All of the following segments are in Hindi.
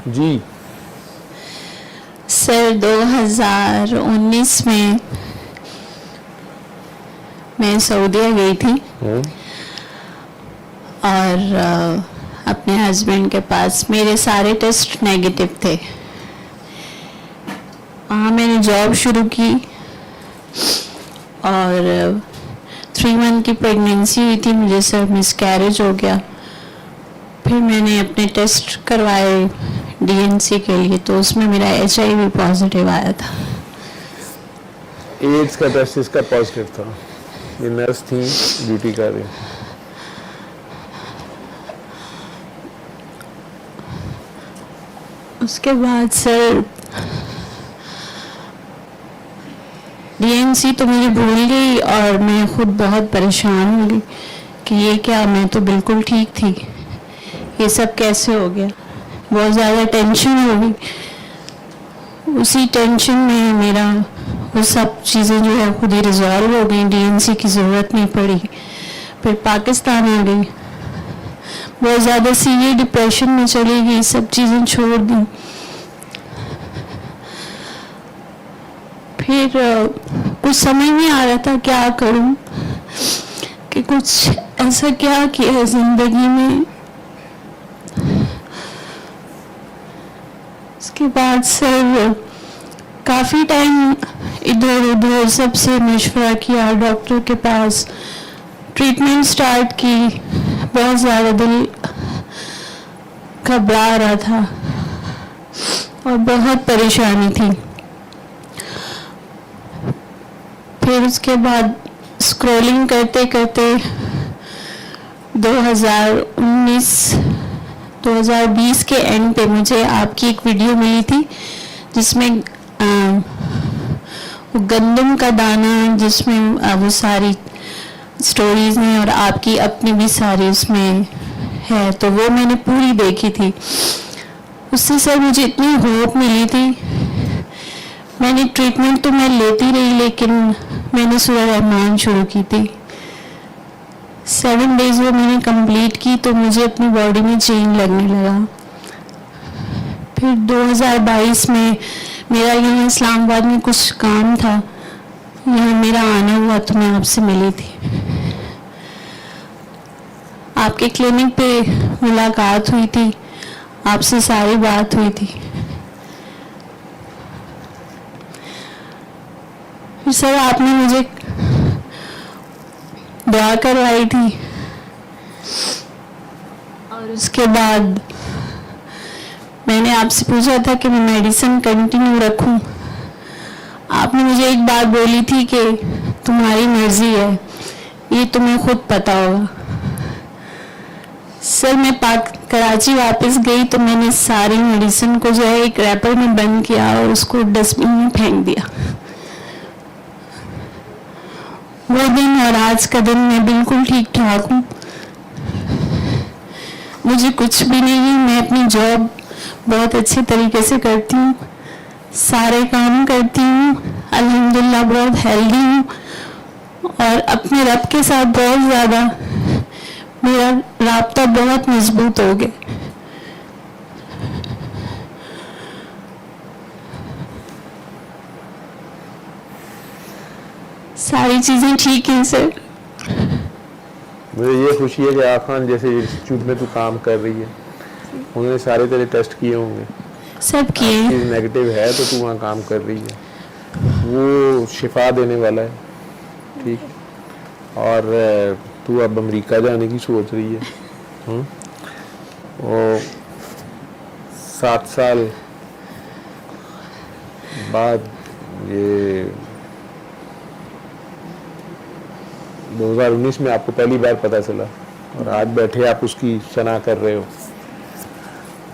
जी सर 2019 में मैं सऊदीया गई थी और अपने हस्बैंड के पास मेरे सारे टेस्ट नेगेटिव थे। वहाँ मैंने जॉब शुरू की और 3 मंथ की प्रेगनेंसी हुई थी मुझे सर, मिसकैरेज हो गया। फिर मैंने अपने टेस्ट करवाए डीएनसी के लिए, तो उसमें मेरा HIV पॉजिटिव आया था। एड्स का टेस्ट इसका पॉजिटिव था। ये नर्स थी, ड्यूटी कर रही थी। उसके बाद सर डीएनसी तो मुझे भूल गई और मैं खुद बहुत परेशान हो गई कि ये क्या, मैं तो बिल्कुल ठीक थी, ये सब कैसे हो गया। बहुत ज़्यादा टेंशन हो गई। उसी टेंशन में मेरा वो सब चीज़ें जो है खुद ही रिजॉल्व हो गई, डीएनसी की ज़रूरत नहीं पड़ी। फिर पाकिस्तान आ गई, बहुत ज़्यादा सीवियर डिप्रेशन में चली गई, सब चीज़ें छोड़ दी। फिर कुछ समझ नहीं आ रहा था क्या करूं, कि कुछ ऐसा क्या किया है जिंदगी में। उसके बाद सर काफ़ी टाइम इधर उधर सबसे मशवरा किया, डॉक्टर के पास ट्रीटमेंट स्टार्ट की। बहुत ज़्यादा दिल घबरा रहा था और बहुत परेशानी थी। फिर उसके बाद स्क्रॉलिंग करते करते 2019-2020 के एंड पे मुझे आपकी एक वीडियो मिली थी जिसमें वो गंदम का दाना, जिसमें वो सारी स्टोरीज हैं और आपकी अपनी भी सारी उसमें है, तो वो मैंने पूरी देखी थी। उससे सर मुझे इतनी होप मिली थी। मैंने ट्रीटमेंट तो मैं लेती रही, लेकिन मैंने सूरह रहमान शुरू की थी। 7 डेज वो मैंने कंप्लीट की तो मुझे अपनी बॉडी में चेंज लगने लगा। फिर 2022 में मेरा यहाँ इस्लामाबाद में कुछ काम था, यहाँ मेरा आना हुआ तो मैं आपसे मिली थी। आपके क्लिनिक पे मुलाकात हुई थी, आपसे सारी बात हुई थी। फिर सर आपने मुझे दुआ करवाई थी और उसके बाद मैंने आपसे पूछा था कि मैं मेडिसिन कंटिन्यू रखूं। आपने मुझे एक बात बोली थी कि तुम्हारी मर्जी है, ये तुम्हें खुद पता होगा। सर मैं कराची वापस गई तो मैंने सारी मेडिसिन को जो है एक रैपर में बंद किया और उसको डस्टबिन में फेंक दिया। वो दिन और आज का दिन मैं बिल्कुल ठीक ठाक हूँ, मुझे कुछ भी नहीं है। मैं अपनी जॉब बहुत अच्छे तरीके से करती हूँ, सारे काम करती हूँ, अल्हम्दुलिल्लाह बहुत हेल्दी हूँ और अपने रब के साथ बहुत ज़्यादा मेरा राब्ता बहुत मजबूत हो गया। सारी चीज़ें ठीक हैं सर। मुझे ये खुशी है कि आखान जैसे इंस्टीट्यूट में तू काम कर रही है, उन्होंने सारे तेरे टेस्ट किए होंगे, सब किए। चीज़ नेगेटिव है तो तू वहाँ काम कर रही है, वो शिफा देने वाला है, ठीक। और तू अब अमेरिका जाने की सोच रही है। और 7 साल बाद ये 2019 में आपको पहली बार पता चला और आज बैठे आप उसकी सना कर रहे हो।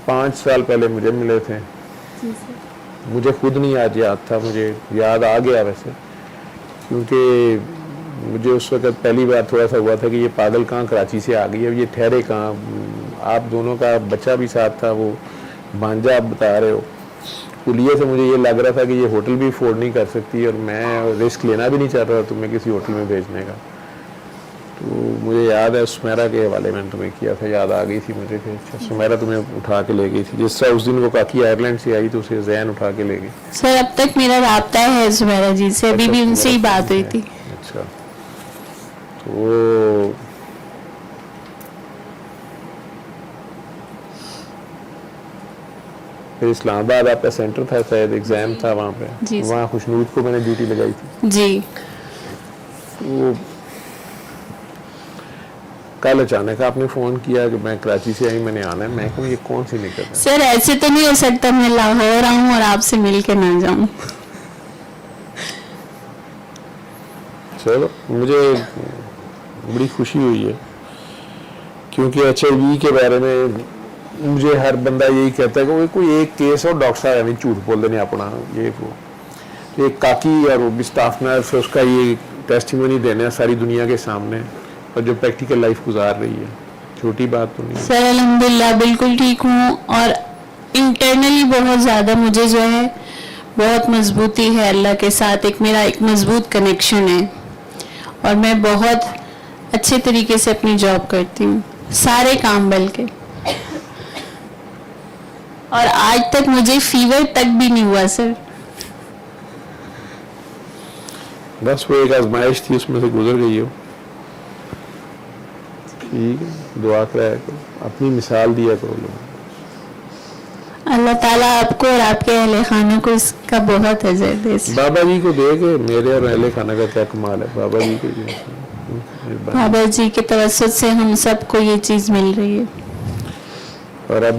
5 साल पहले मुझे मिले थे, मुझे खुद नहीं आज याद था, मुझे याद आ गया वैसे, क्योंकि मुझे उस वक्त पहली बार थोड़ा सा हुआ था कि ये पागल कहाँ कराची से आ गई है, ये ठहरे कहाँ। आप दोनों का बच्चा भी साथ था, वो भांजा आप बता रहे हो। कुलिये से मुझे ये लग रहा था कि ये होटल भी अफोर्ड नहीं कर सकती और मैं रिस्क लेना भी नहीं चाह रहा तुम्हें किसी होटल में भेजने का। तो मुझे याद है सुमेरा के हवाले मैंने तुम्हें किया था, याद आ गई थी मुझे कि अच्छा सुमेरा तुम्हें उठा के ले गई थी, जिस तरह उस दिन वो काकी आयरलैंड से आई तो उसे जैन उठा के ले गई। सर अब तक मेरा राब्ता है सुमेरा जी से, अभी भी उनसे ही बात हुई थी। अच्छा, तो फिर इस्लामाबाद आपका सेंटर था शायद, एग्जाम था वहाँ पे, वहाँ खुशनूद को मैंने ड्यूटी लगाई थी जी। तो कल अचानक आपने फोन किया कि मैं कराची से आई, मैंने आना है। मैं कहूँ ये कौन सी निकल है? सर ऐसे तो नहीं हो सकता मैं लाहौर आऊँ और आपसे मिल के ना जाऊँ। चलो मुझे बड़ी खुशी हुई है, क्योंकि HIV के बारे में मुझे हर बंदा यही कहता है कि कोई एक केस हो डॉक्टर साहब नहीं झूठ बोल देने अपना ये वो। एक काकी और वो भी स्टाफ नर्स, उसका ये टेस्टिमोनी देना सारी दुनिया के सामने, और जो प्रैक्टिकल लाइफ गुजार रही है, छोटी बात तो नहीं। सर अल्हम्दुलिल्लाह बिल्कुल ठीक हूँ, और इंटरनली बहुत ज़्यादा मुझे जो है बहुत मजबूती है अल्लाह के साथ, मेरा एक मजबूत कनेक्शन है, और मैं बहुत अच्छे तरीके से अपनी जॉब करती हूँ, सारे काम बल्कि, और आज तक मुझे फीवर तक भी नहीं हुआ सर। बस वो एक आजमाइश थी, उसमें से गुजर गई हो। ठीक है, दुआ कराया करो, अपनी मिसाल दिया करो लोग। अल्लाह ताला आपको और आपके अहले खाने को इसका बहुत अजर दे। बाबा जी को दे के मेरे और अहले खाना का क्या कमाल है, बाबा जी को बाबा जी के तवज्जुद से हम सबको ये चीज मिल रही है। और अब